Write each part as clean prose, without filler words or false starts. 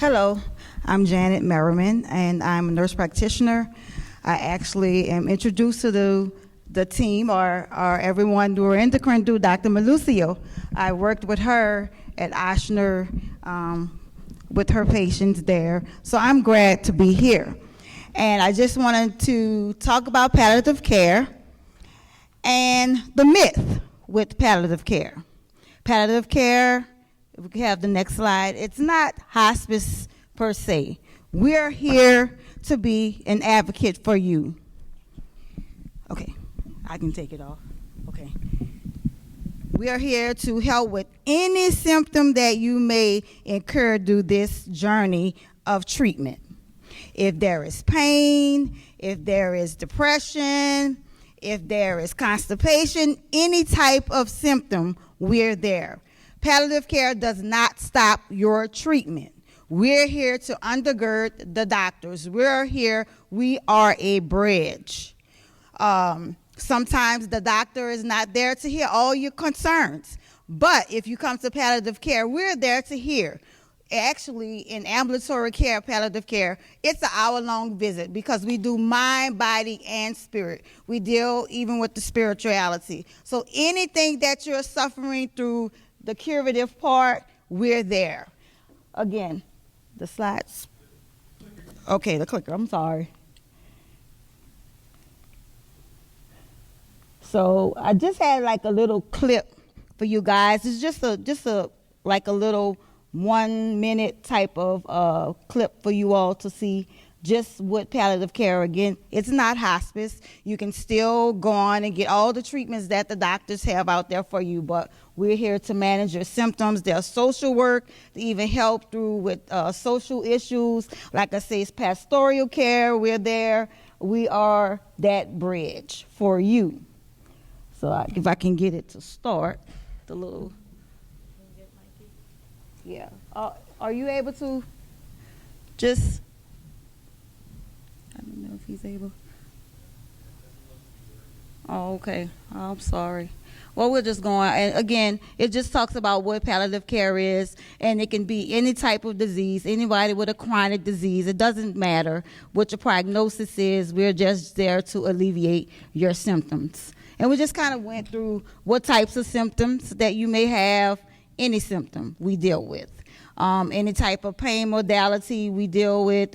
Hello, I'm Janet Merriman, and I'm a nurse practitioner. I actually am introduced to the team, or everyone who are endocrine through Dr. Malucio. I worked with her at Ochsner with her patients there, so I'm glad to be here. And I just wanted to talk about palliative care and the myth with palliative care. Palliative care, if we can have the next slide, it's not hospice per se. We're here to be an advocate for you. Okay, I can take it off. Okay. We are here to help with any symptom that you may incur through this journey of treatment. If there is pain, if there is depression, if there is constipation, any type of symptom, we're there. Palliative care does not stop your treatment. We're here to undergird the doctors. We're here, we are a bridge. Sometimes the doctor is not there to hear all your concerns, but if you come to palliative care, we're there to hear. Actually, in ambulatory care, palliative care, it's an hour-long visit because we do mind, body, and spirit. We deal even with the spirituality. So anything that you're suffering through the curative part, we're there. Again, the slides. Okay, the clicker, I'm sorry. So I just had like a little clip for you guys. It's just a like a little 1 minute type of clip for you all to see just what palliative care. Again, it's not hospice. You can still go on and get all the treatments that the doctors have out there for you, but we're here to manage your symptoms. There's social work to even help through with social issues. Like I say, it's pastoral care. We're there. We are that bridge for you. So if I can get it to start, the little, yeah. Are you able to just, I don't know if he's able. Oh, okay. I'm sorry. Well, we're just going, and again, it just talks about what palliative care is, and it can be any type of disease, anybody with a chronic disease. It doesn't matter what your prognosis is. We're just there to alleviate your symptoms. And we just kind of went through what types of symptoms that you may have. Any symptom we deal with. Any type of pain modality we deal with.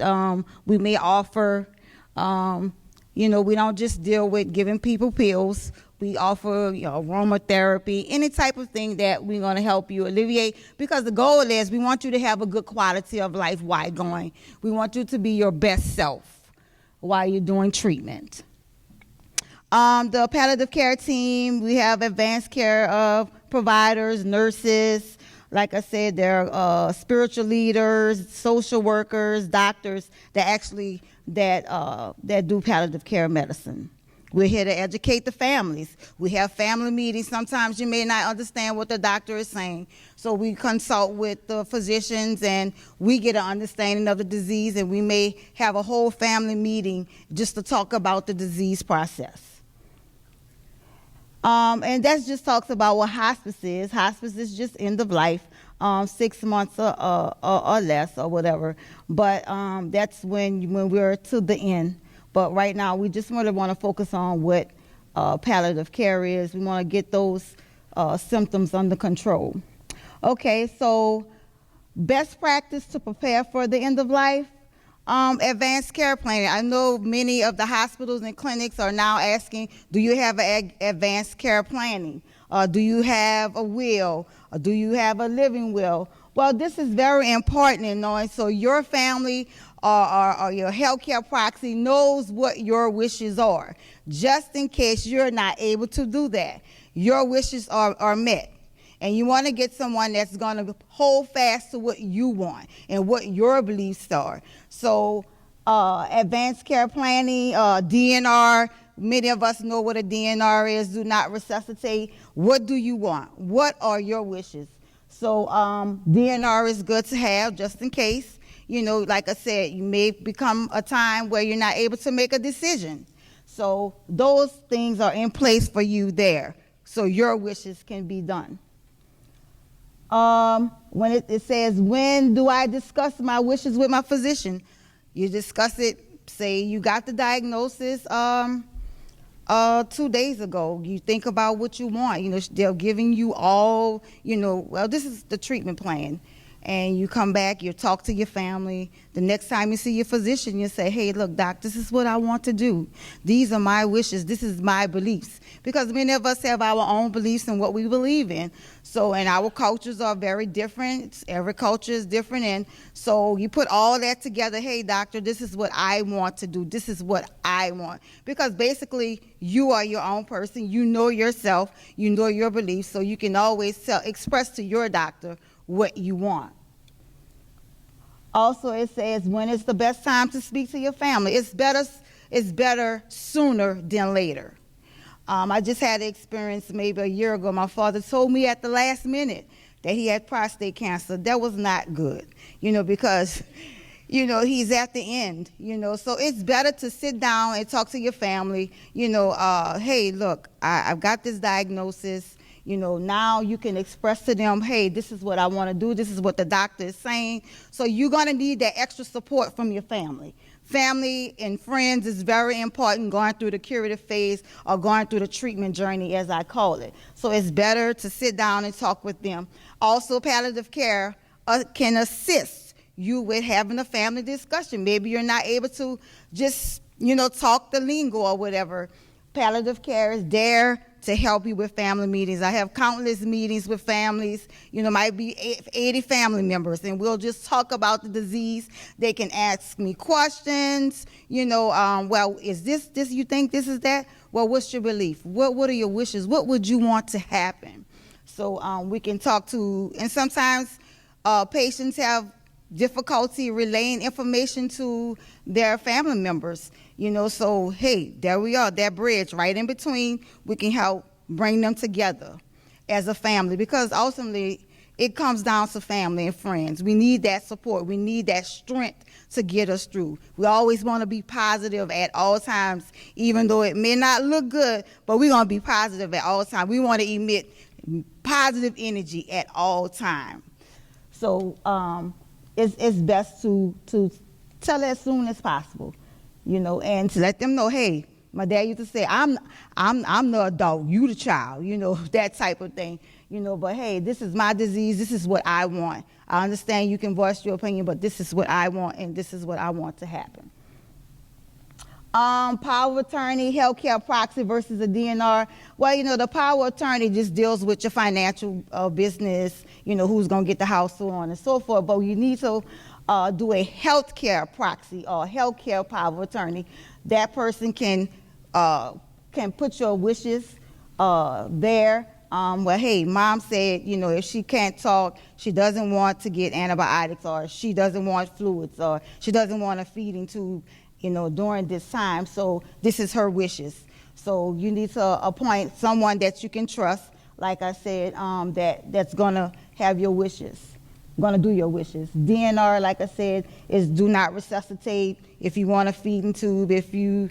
We may offer, we don't just deal with giving people pills. We offer aromatherapy, any type of thing that we're going to help you alleviate, because the goal is we want you to have a good quality of life while going. We want you to be your best self while you're doing treatment. The palliative care team, we have advanced care of providers, nurses. Like I said, there are spiritual leaders, social workers, doctors that do palliative care medicine. We're here to educate the families. We have family meetings. Sometimes you may not understand what the doctor is saying. So we consult with the physicians and we get an understanding of the disease, and we may have a whole family meeting just to talk about the disease process. And that just talks about what hospice is. Hospice is just end of life, 6 months or less or whatever. But that's when we're to the end. But right now, we just want to focus on what palliative care is. We want to get those symptoms under control. Okay, so best practice to prepare for the end of life. Advanced care planning. I know many of the hospitals and clinics are now asking, do you have advanced care planning? Do you have a will? Or do you have a living will? Well, this is very important in knowing, so your family or your healthcare proxy knows what your wishes are, just in case you're not able to do that. Your wishes are met. And you want to get someone that's going to hold fast to what you want and what your beliefs are. So advanced care planning, DNR, many of us know what a DNR is, do not resuscitate. What do you want? What are your wishes? So DNR is good to have just in case. Like I said, you may become a time where you're not able to make a decision. So those things are in place for you there, so your wishes can be done. When it says, when do I discuss my wishes with my physician? You discuss it, say you got the diagnosis 2 days ago. You think about what you want. You know, they're giving you all, you know, well, this is the treatment plan. And you come back, you talk to your family. The next time you see your physician, you say, hey, look, doc, this is what I want to do. These are my wishes. This is my beliefs. Because many of us have our own beliefs and what we believe in. So, and our cultures are very different. Every culture is different. And so you put all that together. Hey, doctor, this is what I want to do. This is what I want. Because basically, you are your own person. You know yourself. You know your beliefs. So you can always express to your doctor what you want. Also, it says when it's the best time to speak to your family. It's better sooner than later. I just had an experience maybe a year ago. My father told me at the last minute that he had prostate cancer. That was not good, you know, because, you know, he's at the end, you know. So it's better to sit down and talk to your family, you know, hey, look, I've got this diagnosis. You know, now you can express to them, hey, this is what I want to do. This is what the doctor is saying. So you're going to need that extra support from your family. Family and friends is very important going through the curative phase or going through the treatment journey, as I call it. So it's better to sit down and talk with them. Also, palliative care can assist you with having a family discussion. Maybe you're not able to just, you know, talk the lingo or whatever. Palliative care is there to help you with family meetings. I have countless meetings with families, you know, might be 80 family members, and we'll just talk about the disease. They can ask me questions, you know, well, is this, you think this is that? Well, what's your belief? What are your wishes? What would you want to happen? So we can talk to, and sometimes patients have difficulty relaying information to their family members, you know, so hey, there we are, that bridge right in between. We can help bring them together as a family, because ultimately it comes down to family and friends. We need that support. We need that strength to get us through. We always want to be positive at all times, even though it may not look good, but we're going to be positive at all times. We want to emit positive energy at all times. So it's best to tell as soon as possible, you know, and to let them know, hey, my dad used to say, I'm the adult, you the child, you know, that type of thing, you know, but hey, this is my disease, this is what I want. I understand you can voice your opinion, but this is what I want, and this is what I want to happen. Power of attorney, healthcare proxy versus a DNR. Well, you know, the power of attorney just deals with your financial business, you know, who's going to get the house, so on and so forth. But you need to do a healthcare proxy or healthcare power of attorney. That person can put your wishes there. Well, hey, mom said, you know, if she can't talk, she doesn't want to get antibiotics, or she doesn't want fluids, or she doesn't want a feeding tube, you know, during this time. So this is her wishes. So you need to appoint someone that you can trust, like I said, that's gonna have your wishes, gonna do your wishes. DNR, like I said, is do not resuscitate. If you want a feeding tube, if you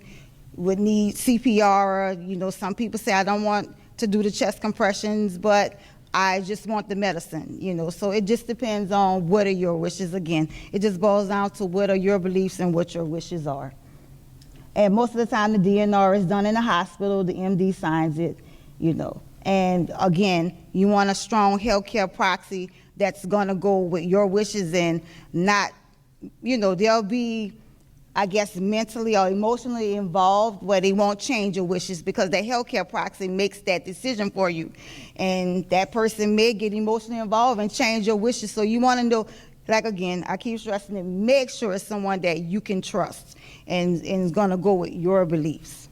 would need CPR, or, you know, some people say, I don't want to do the chest compressions, but I just want the medicine, you know. So it just depends on what are your wishes. Again, it just boils down to what are your beliefs and what your wishes are. And most of the time, the DNR is done in the hospital. The MD signs it, you know. And again, you want a strong healthcare proxy that's going to go with your wishes, and not, you know, they'll be, I guess, mentally or emotionally involved where they won't change your wishes, because the healthcare proxy makes that decision for you. And that person may get emotionally involved and change your wishes. So you want to know, like, again, I keep stressing it, make sure it's someone that you can trust and is going to go with your beliefs.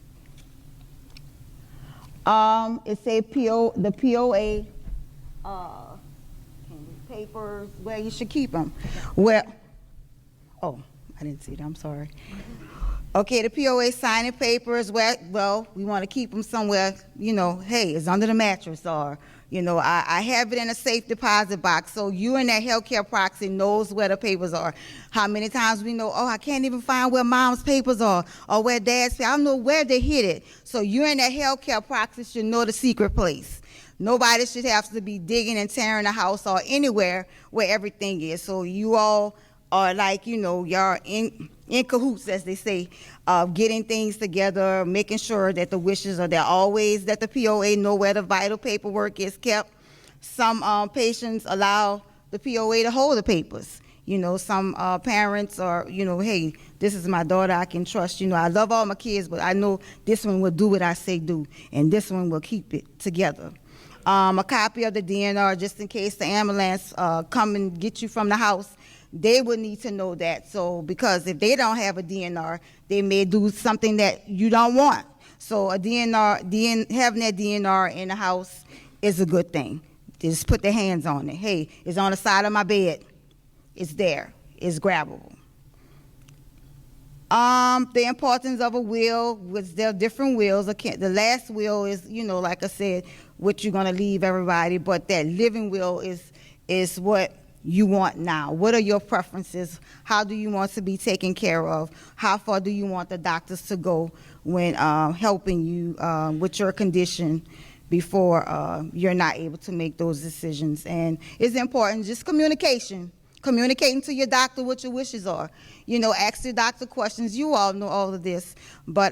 It's a the POA papers, where you should keep them. Well, oh, I didn't see that, I'm sorry. Okay, the POA signing papers, well, we want to keep them somewhere, you know, hey, it's under the mattress, or, you know, I have it in a safe deposit box, so you and that healthcare proxy knows where the papers are. How many times we know, oh, I can't even find where mom's papers are, or where dad's papers, I don't know where they hid it. So you and that healthcare proxy should know the secret place. Nobody should have to be digging and tearing a house or anywhere where everything is. So you all are like, you're in cahoots, as they say, getting things together, making sure that the wishes are there always, that the POA know where the vital paperwork is kept. Some patients allow the POA to hold the papers. Some parents are, hey, this is my daughter, I can trust. I love all my kids, but I know this one will do what I say do, and this one will keep it together. A copy of the DNR, just in case the ambulance come and get you from the house, they would need to know that. So, because if they don't have a DNR, they may do something that you don't want. So a having that DNR in the house is a good thing. Just put their hands on it. Hey, it's on the side of my bed. It's there. It's grabbable. The importance of a will, with there are different wills. The last will is, like I said, what you're going to leave everybody, but that living will is what you want now. What are your preferences? How do you want to be taken care of? How far do you want the doctors to go when helping you with your condition before you're not able to make those decisions? And it's important, just communicating to your doctor what your wishes are. Ask your doctor questions. You all know all of this, but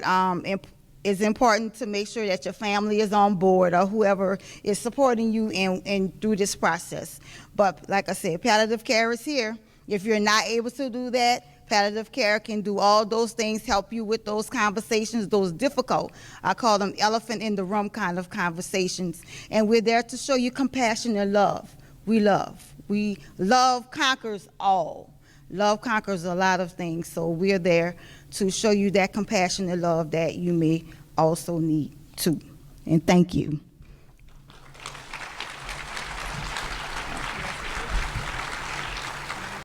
it's important to make sure that your family is on board or whoever is supporting you in through this process. But like I said, palliative care is here. If you're not able to do that, palliative care can do all those things, help you with those conversations, those difficult, I call them elephant in the room kind of conversations. And we're there to show you compassion and love. Love conquers all. Love conquers a lot of things, so we're there to show you that compassion and love that you may also need too. And thank you.